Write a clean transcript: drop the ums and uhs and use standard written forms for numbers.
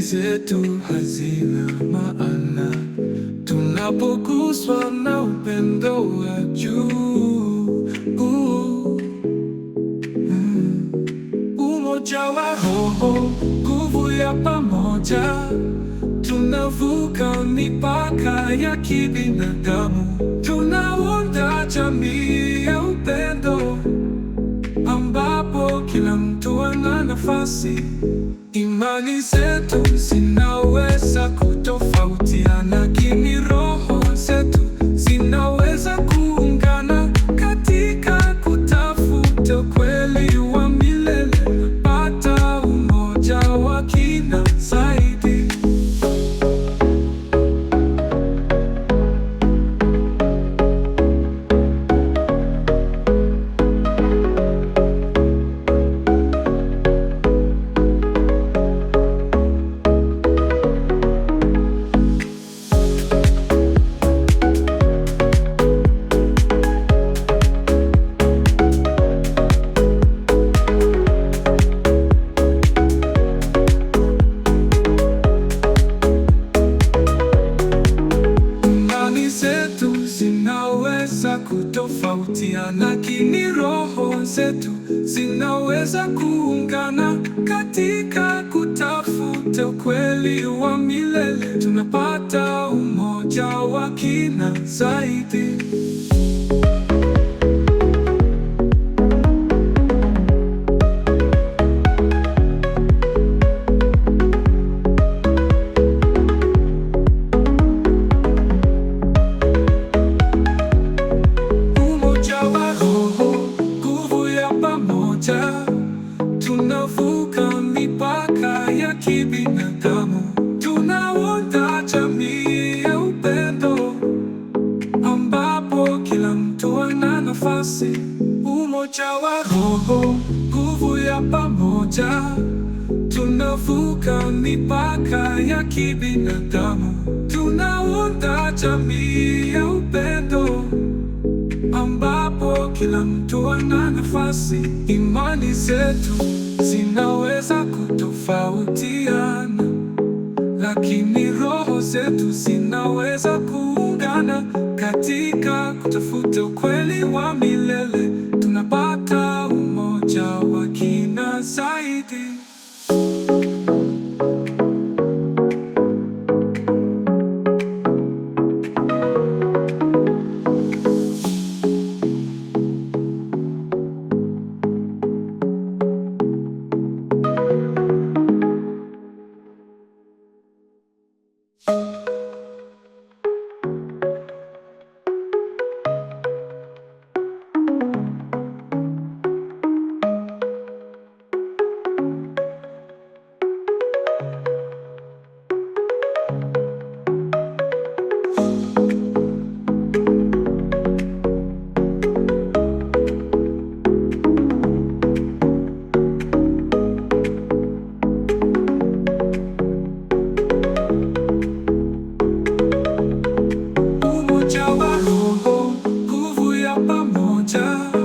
zetu hazina maana tunapoguswa na upendo wa juu. Umoja wa roho, nguvu ya pamoja, tunavuka mipaka ya kibinadamu, tunaunda jamii ya upendo ambapo kila mtu ana nafasi. Imani zetu zinaweza kutofautiana, lakini roho zetu zinaweza kuungana katika kutafuta ukweli wa milele, kupata umoja wa kina zaidi. Zinaweza kutofautiana, lakini roho zetu zinaweza kuungana katika kutafuta ukweli wa milele, tunapata umoja wa kina zaidi. Tunavuka mipaka ya kibinadamu, tunaunda jamii ya upendo ambapo kila mtu ana nafasi. Umoja wa roho, nguvu ya pamoja, tunavuka mipaka ya kibinadamu, tunaunda jamii ya upendo ambapo kila mtu ana nafasi. Imani zetu zinaweza kutofautiana, lakini roho zetu zinaweza kuungana katika kutafuta ukweli wa milele.